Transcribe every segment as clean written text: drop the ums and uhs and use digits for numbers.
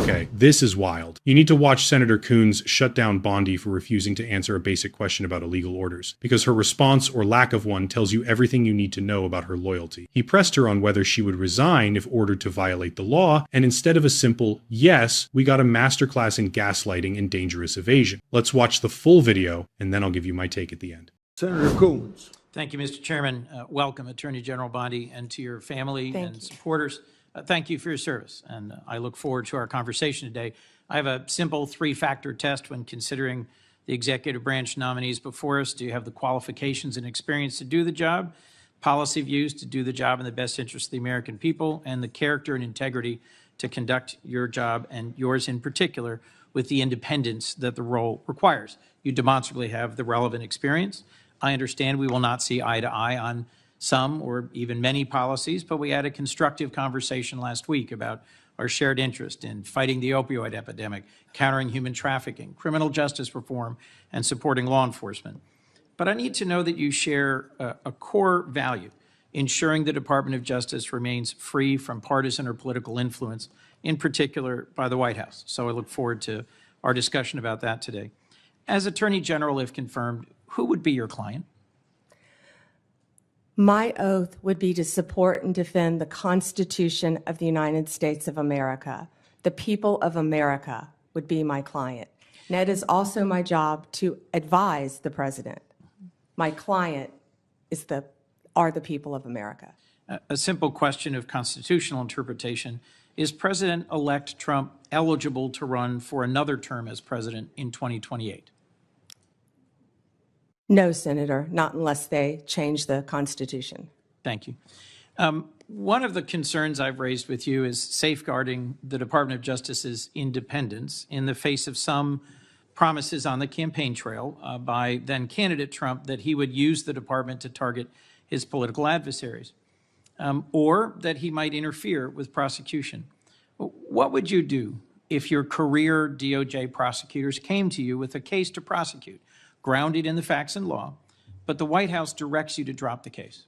Okay, this is wild. You need to watch Senator Coons shut down Bondi for refusing to answer a basic question about illegal orders, because her response or lack of one tells you everything you need to know about her loyalty. He pressed her on whether she would resign if ordered to violate the law, and instead of a simple yes, we got a masterclass in gaslighting and dangerous evasion. Let's watch the full video, and then I'll give you my take at the end. Senator Coons. Thank you, Mr. Chairman. Welcome, Attorney General Bondi, and to your family and supporters. Thank you for your service, and I look forward to our conversation today. I have a simple three-factor test when considering the executive branch nominees before us. Do you have the qualifications and experience to do the job, policy views to do the job in the best interest of the American people, and the character and integrity to conduct your job, and yours in particular, with the independence that the role requires? You demonstrably have the relevant experience. I understand we will not see eye to eye on some or even many policies, but we had a constructive conversation last week about our shared interest in fighting the opioid epidemic, countering human trafficking, criminal justice reform, and supporting law enforcement. But I need to know that you share a core value, ensuring the Department of Justice remains free from partisan or political influence, in particular by the White House. So I look forward to our discussion about that today. As Attorney General, if confirmed, who would be your client? My oath would be to support and defend the Constitution of the United States of America. The people of America would be my client. And it is also my job to advise the president. My client are the people of America. A simple question of constitutional interpretation. Is President-elect Trump eligible to run for another term as president in 2028? No, Senator, not unless they change the Constitution. Thank you. One of the concerns I've raised with you is safeguarding the Department of Justice's independence in the face of some promises on the campaign trail by then-candidate Trump that he would use the department to target his political adversaries, or that he might interfere with prosecution. What would you do if your career DOJ prosecutors came to you with a case to prosecute, grounded in the facts and law, but the White House directs you to drop the case?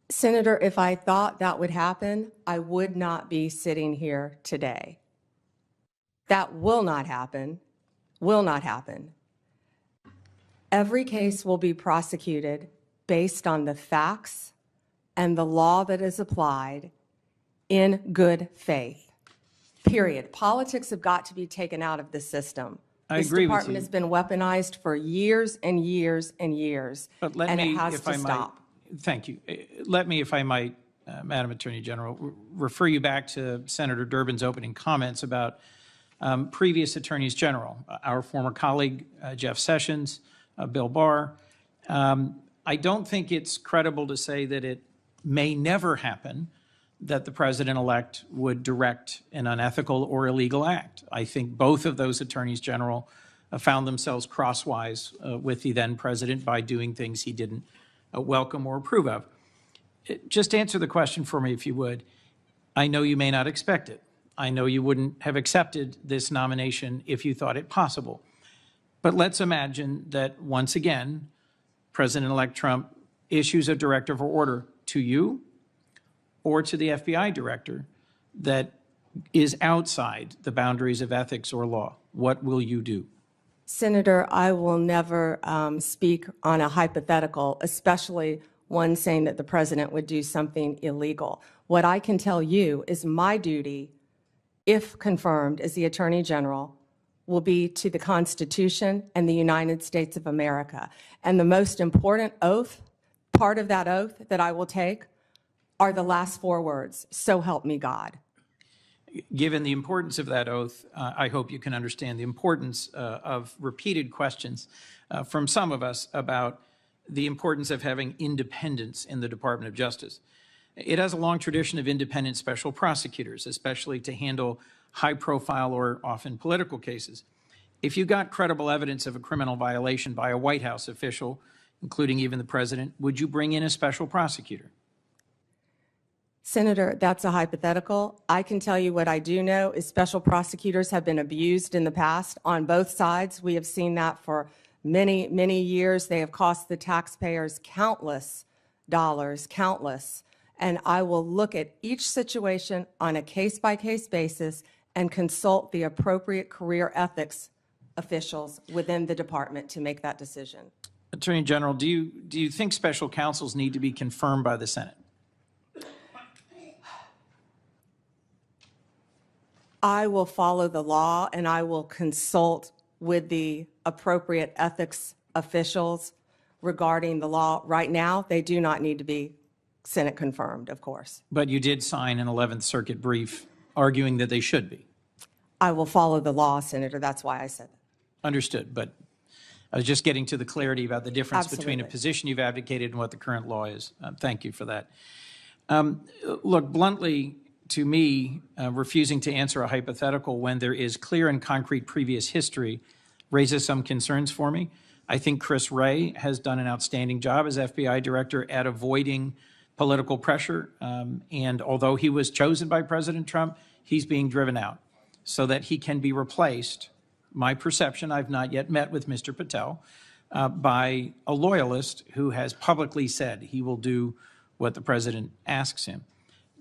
Senator, if I thought that would happen, I would not be sitting here today. That will not happen, will not happen. Every case will be prosecuted based on the facts and the law that is applied in good faith, period. Politics have got to be taken out of the system. I agree with you. This department has been weaponized for years and years and years, and it has to stop. Thank you. Let me, if I might, Madam Attorney General, refer you back to Senator Durbin's opening comments about previous attorneys general, our former colleague, Jeff Sessions, Bill Barr. I don't think it's credible to say that it may never happen that the president-elect would direct an unethical or illegal act. I think both of those attorneys general found themselves crosswise with the then president by doing things he didn't welcome or approve of. Just answer the question for me, if you would. I know you may not expect it. I know you wouldn't have accepted this nomination if you thought it possible. But let's imagine that once again, President-elect Trump issues a directive or order to you or to the FBI director that is outside the boundaries of ethics or law. What will you do? Senator, I will never speak on a hypothetical, especially one saying that the president would do something illegal. What I can tell you is my duty, if confirmed as the Attorney General, will be to the Constitution and the United States of America. And the most important oath, part of that oath that I will take, are the last four words, "So help me God." Given the importance of that oath, I hope you can understand the importance of repeated questions from some of us about the importance of having independence in the Department of Justice. It has a long tradition of independent special prosecutors, especially to handle high-profile or often political cases. If you got credible evidence of a criminal violation by a White House official, including even the president, would you bring in a special prosecutor? Senator, that's a hypothetical. I can tell you what I do know is special prosecutors have been abused in the past on both sides. We have seen that for many, many years. They have cost the taxpayers countless dollars, countless. And I will look at each situation on a case-by-case basis and consult the appropriate career ethics officials within the department to make that decision. Attorney General, do you think special counsels need to be confirmed by the Senate? I will follow the law and I will consult with the appropriate ethics officials regarding the law. Right now, they do not need to be Senate confirmed, of course. But you did sign an 11th Circuit brief arguing that they should be. I will follow the law, Senator. That's why I said that. Understood, but I was just getting to the clarity about the difference between a Absolutely. position you've advocated and what the current law is. Thank you for that. Look, bluntly, to me, refusing to answer a hypothetical when there is clear and concrete previous history raises some concerns for me. I think Chris Wray has done an outstanding job as FBI director at avoiding political pressure. And although he was chosen by President Trump, he's being driven out so that he can be replaced. My perception, I've not yet met with Mr. Patel, by a loyalist who has publicly said he will do what the president asks him.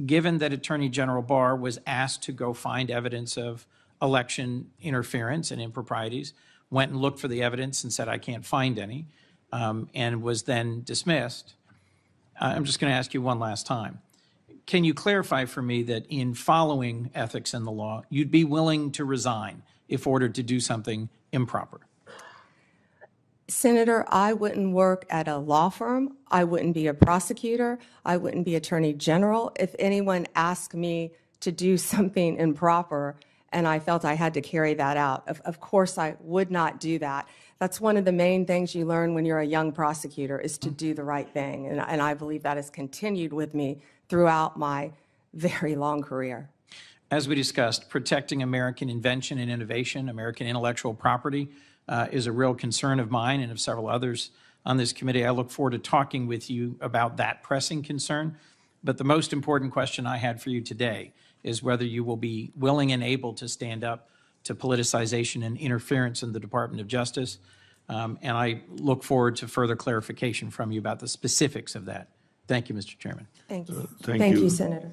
Given that Attorney General Barr was asked to go find evidence of election interference and improprieties, went and looked for the evidence and said, I can't find any, and was then dismissed, I'm just going to ask you one last time. Can you clarify for me that in following ethics and the law, you'd be willing to resign if ordered to do something improper? Senator, I wouldn't work at a law firm. I wouldn't be a prosecutor. I wouldn't be attorney general. If anyone asked me to do something improper and I felt I had to carry that out, of course I would not do that. That's one of the main things you learn when you're a young prosecutor is to do the right thing. And I believe that has continued with me throughout my very long career. As we discussed, protecting American invention and innovation, American intellectual property, is a real concern of mine and of several others on this committee. I look forward to talking with you about that pressing concern. But the most important question I had for you today is whether you will be willing and able to stand up to politicization and interference in the Department of Justice. And I look forward to further clarification from you about the specifics of that. Thank you, Mr. Chairman. Thank you. Thank you. Senator.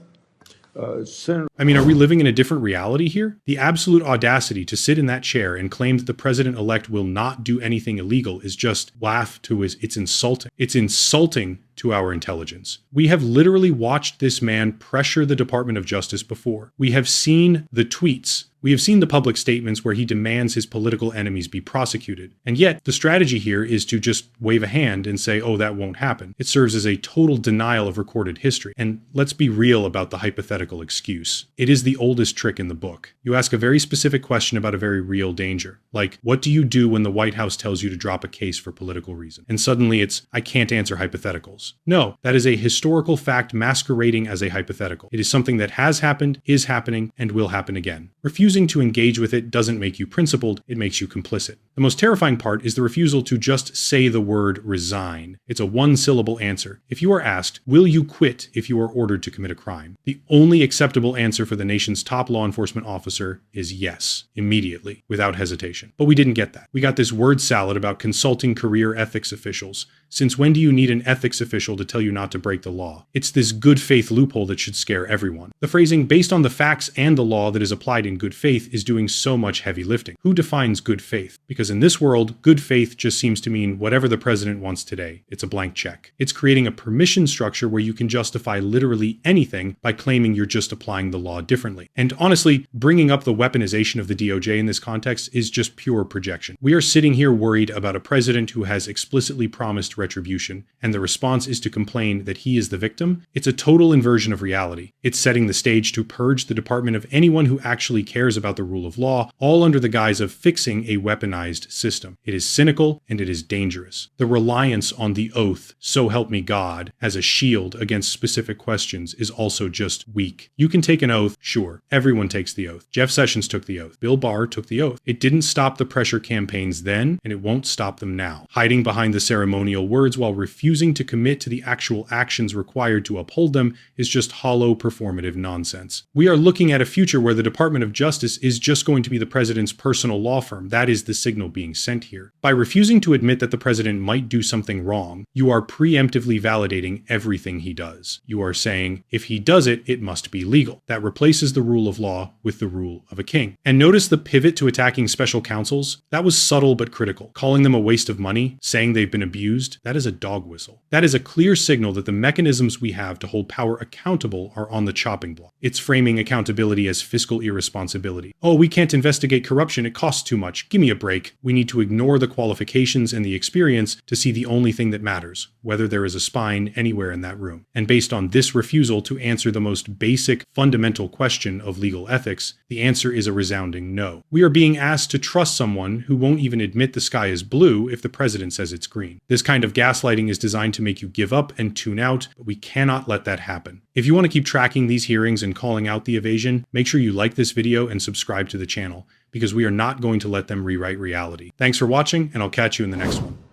Senator, I mean, are we living in a different reality here? The absolute audacity to sit in that chair and claim that the president-elect will not do anything illegal is just it's insulting. It's insulting to our intelligence. We have literally watched this man pressure the Department of Justice before. We have seen the tweets. We have seen the public statements where he demands his political enemies be prosecuted. And yet, the strategy here is to just wave a hand and say, oh, that won't happen. It serves as a total denial of recorded history. And let's be real about the hypothetical excuse. It is the oldest trick in the book. You ask a very specific question about a very real danger. Like, what do you do when the White House tells you to drop a case for political reason? And suddenly it's, I can't answer hypotheticals. No, that is a historical fact masquerading as a hypothetical. It is something that has happened, is happening, and will happen again. Refusing to engage with it doesn't make you principled, it makes you complicit. The most terrifying part is the refusal to just say the word resign. It's a one-syllable answer. If you are asked, will you quit if you are ordered to commit a crime? The only acceptable answer for the nation's top law enforcement officer is yes, immediately, without hesitation. But we didn't get that. We got this word salad about consulting career ethics officials. Since when do you need an ethics official to tell you not to break the law? It's this good faith loophole that should scare everyone. The phrasing based on the facts and the law that is applied in good faith is doing so much heavy lifting. Who defines good faith? Because in this world, good faith just seems to mean whatever the president wants today. It's a blank check. It's creating a permission structure where you can justify literally anything by claiming you're just applying the law differently. And honestly, bringing up the weaponization of the DOJ in this context is just pure projection. We are sitting here worried about a president who has explicitly promised retribution, and the response is to complain that he is the victim. It's a total inversion of reality. It's setting the stage to purge the department of anyone who actually cares about the rule of law, all under the guise of fixing a weaponized system. It is cynical and it is dangerous. The reliance on the oath, so help me God, as a shield against specific questions is also just weak. You can take an oath, sure. Everyone takes the oath. Jeff Sessions took the oath. Bill Barr took the oath. It didn't stop the pressure campaigns then, and it won't stop them now. Hiding behind the ceremonial words while refusing to commit to the actual actions required to uphold them is just hollow performative nonsense. We are looking at a future where the Department of Justice is just going to be the president's personal law firm. That is the signal being sent here. By refusing to admit that the president might do something wrong, you are preemptively validating everything he does. You are saying, if he does it, it must be legal. That replaces the rule of law with the rule of a king. And notice the pivot to attacking special counsels? That was subtle but critical. Calling them a waste of money, saying they've been abused, that is a dog whistle. That is a clear signal that the mechanisms we have to hold power accountable are on the chopping block. It's framing accountability as fiscal irresponsibility. Oh, we can't investigate corruption, it costs too much. Give me a break. We need to ignore the qualifications and the experience to see the only thing that matters, whether there is a spine anywhere in that room. And based on this refusal to answer the most basic, fundamental question of legal ethics, the answer is a resounding no. We are being asked to trust someone who won't even admit the sky is blue if the president says it's green. This kind of gaslighting is designed to make you give up and tune out, but we cannot let that happen. If you want to keep tracking these hearings and calling out the evasion, make sure you like this video and subscribe to the channel, because we are not going to let them rewrite reality. Thanks for watching, and I'll catch you in the next one.